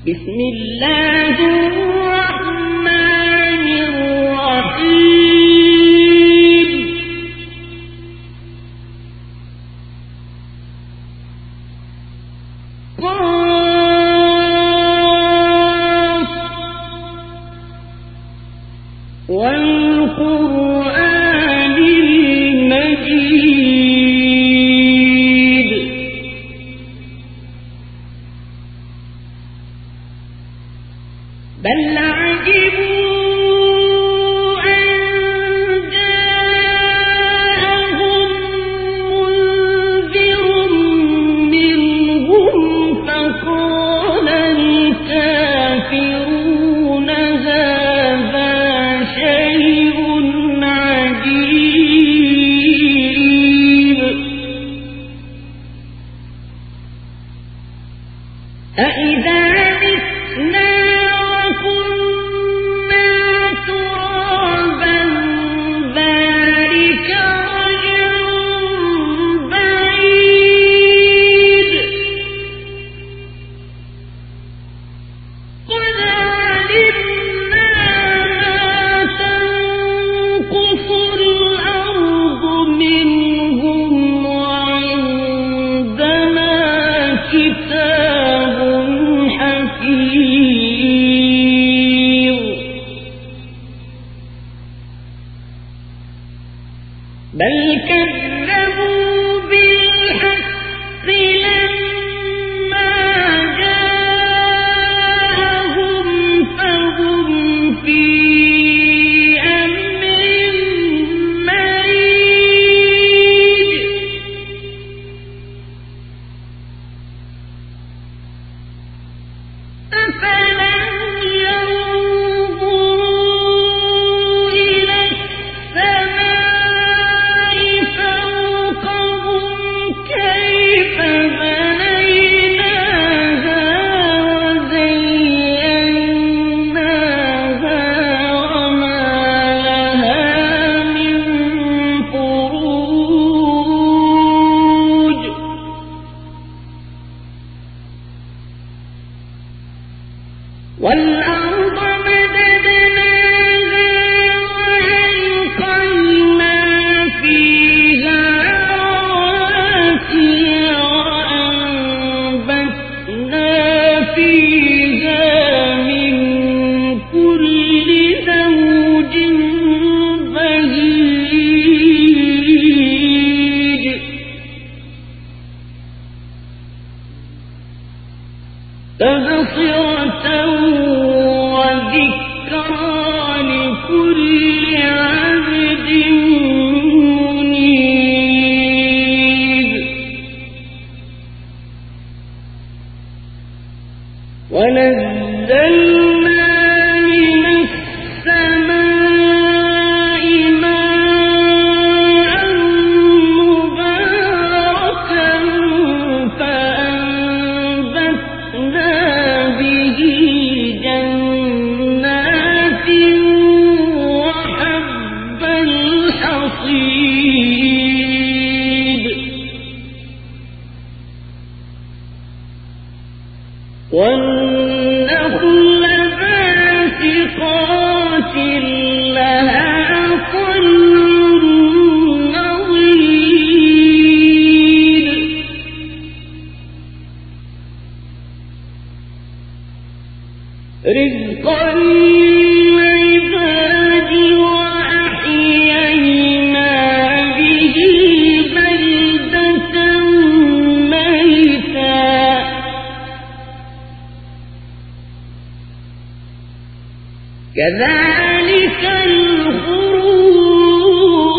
بسم الله الرحمن الرحيم قاف والقرآن المجيد بل عجبوا أن جاءهم منذر منهم فقال الكافرون هذا شيء عجيب أإذا متنا بل كذبوا بالحق لما جاءهم فهم في أمر مريج أفلم ينظروا إلى السماء كيف بنيناها وزيناها وما لها من فروج والأرض مددناها وألقينا فيها فيها من كل زوج بهيج تبصرة وذكرى لكل عبد منيب ونزلنا من السماء ماء مباركا فأنبتنا به جنات وحب الحصيد والنخل باسقات لها طلع نضيد رزقا للعباد وأحيينا به بلدة ميتا كذلك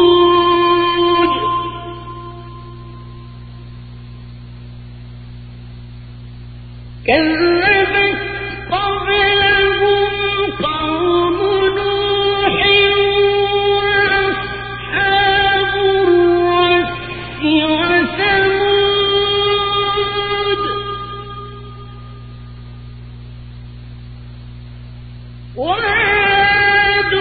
الخروج كذبت قبلهم قوم نوح وأصحاب الرس وثمود وعاد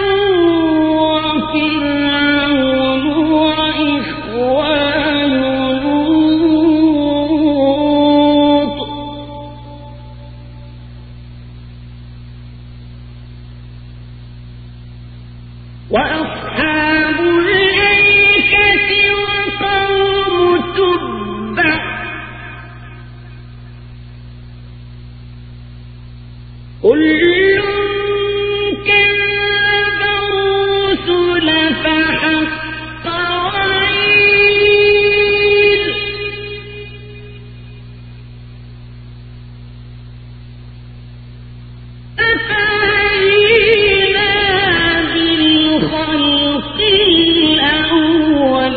وفرعون وإخوان لوط وأصحاب الأيكة وقوم تبع كل كذب الرسل فحق وعيد أفعينا بالخلق الأول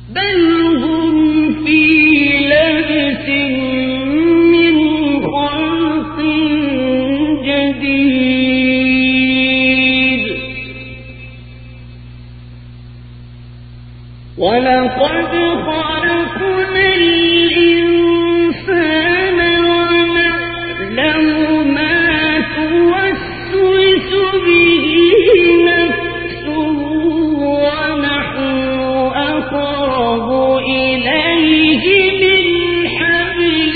بل هم في لبس من خلق جديد ولقد خلقنا الإنسان ونعلم ما توسوس به نفسه ونحن أقرب إليه من حبل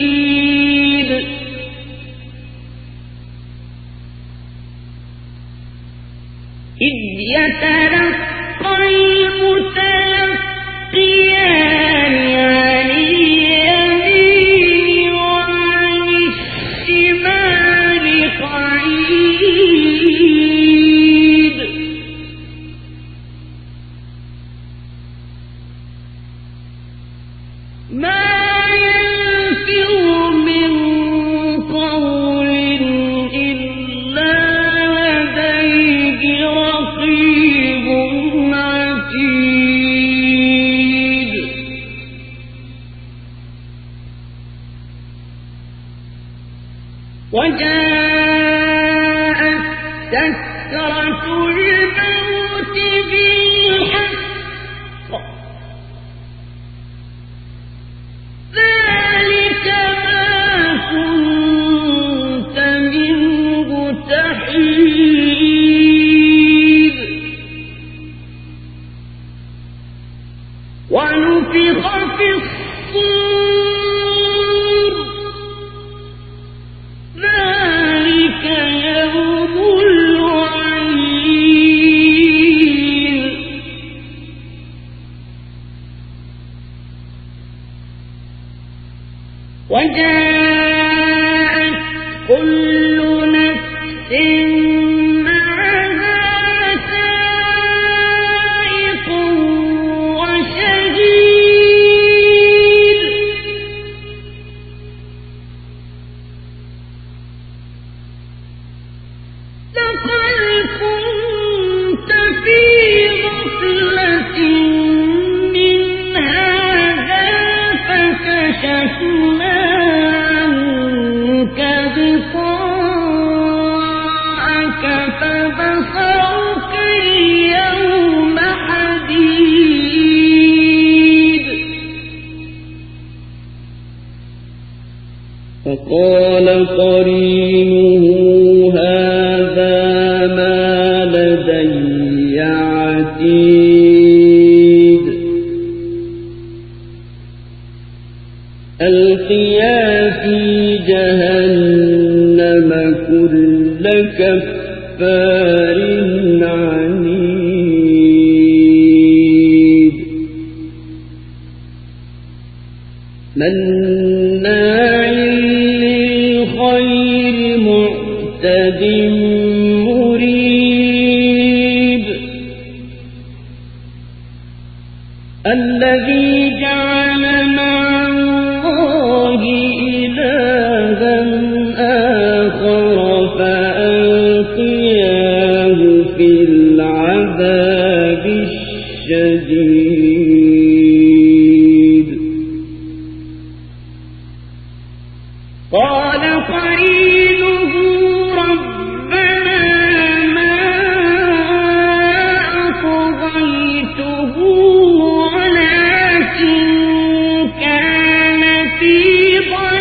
الوريد إذ يتلقى المتلقيان عن اليمين وعن الشمال قعيد ما يلفظ من قول إلا لديه رقيب عتيد وجاءت سكرة الموت بالحق ذلك ما كنت منه تحيد ونفخ في الصور ذلك يوم الوعيد وجاءت كل نفس معها سائق وشهيد لقد كنت في غفلة من هذا فكشفنا عنك غطاءك فبصرك اليوم حديد فقال قرينه هذا ما لدي عتيد ألقيا في جهنم كل كفار عنيد مناع للخير معتد مريب الذي جعل مع الله إلها آخر فألقياه في العذاب الشديد قال قرينه ربنا ما أطغيته ولكن كان في ضلال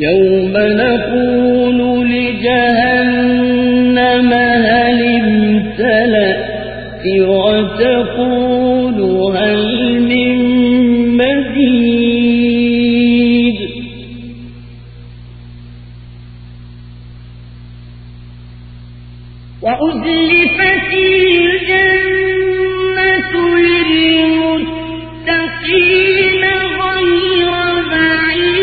يوم نقول لجهنم هل امتلأت وتقول هل من مزيد وأزلفت الجنة للمتقين غير بعيد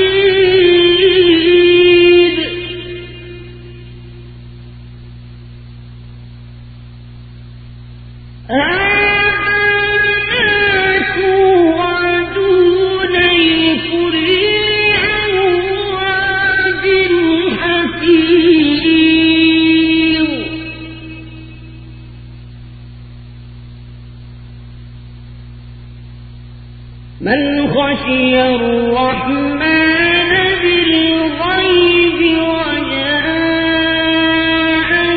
توعدون لكل أواب حفيظ من خشي الرحمن بالغيب وجاء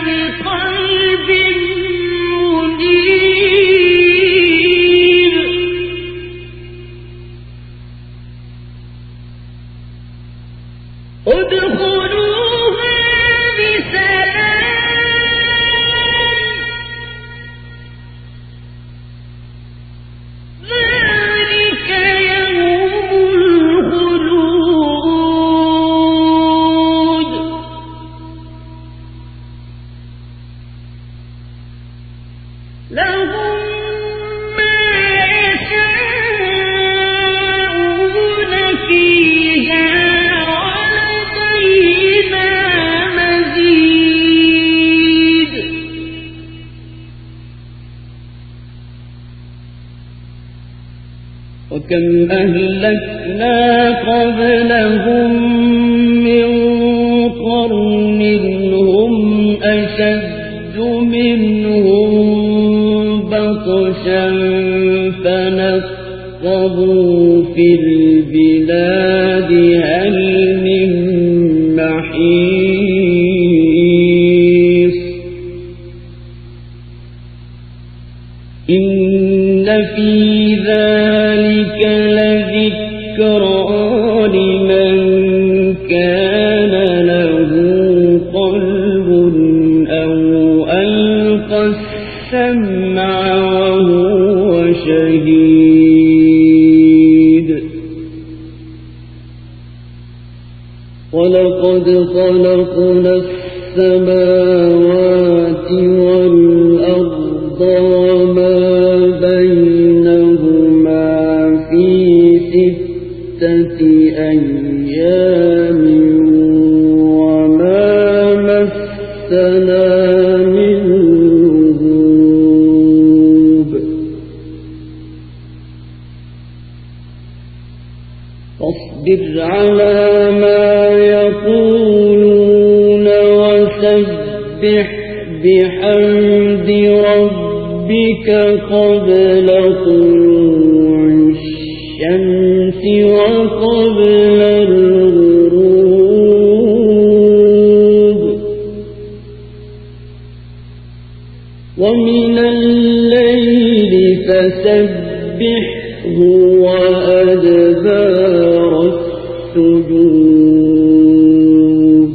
بقلب منيب ادخلوها بسلام ذلك يوم الخلود لهم ما يشاءون فيها ولدينا مزيد وكم أهلكنا قبلهم من قرن هم أشد منهم بطشا فنقبوا في البلاد هل من محيص إن في ذلك لذكرى لمن كان له قلب أو ألقى السمع وهو شهيد ولقد خلقنا السماوات والأرض وما بينهما في 6 أيام وما مسنا من لغوب فاصبر على ما يقولون وسبح بحمد ربك قبل طلوع الشمس وقبل الغروب ومن الليل فسبحه وأدبار السجود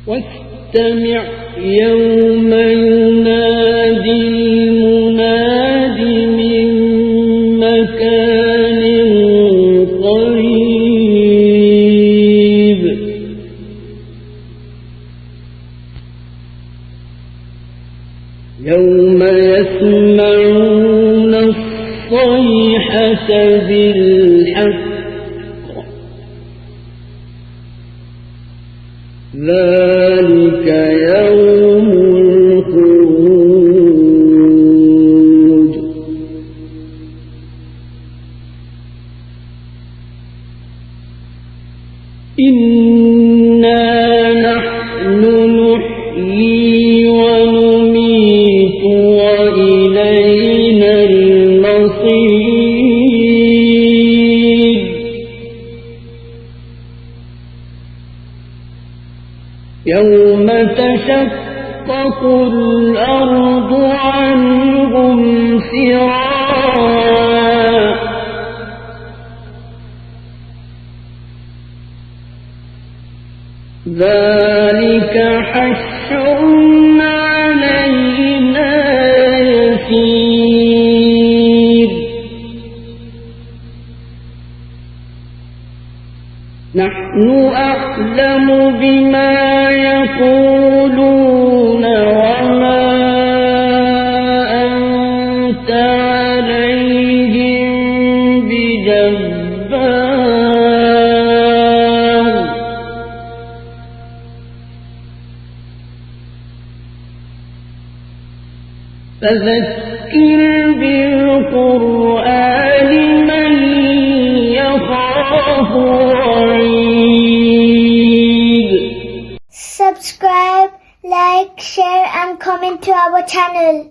واستمع يوم ينادي المناد من مكان قريب يوم يسمعون الصيحة بالحق ذلك يوم الخروج إنا نحن نحيي ونميت وإلينا المصير يوم تشقق الأرض عنهم سراعا ذلك حشر علينا يسير نحن أعلم بما يقولون وما أنت عليهم بجبار فذكر بالقرآن من يخاف وعيد. Subscribe, like, share and comment to our channel.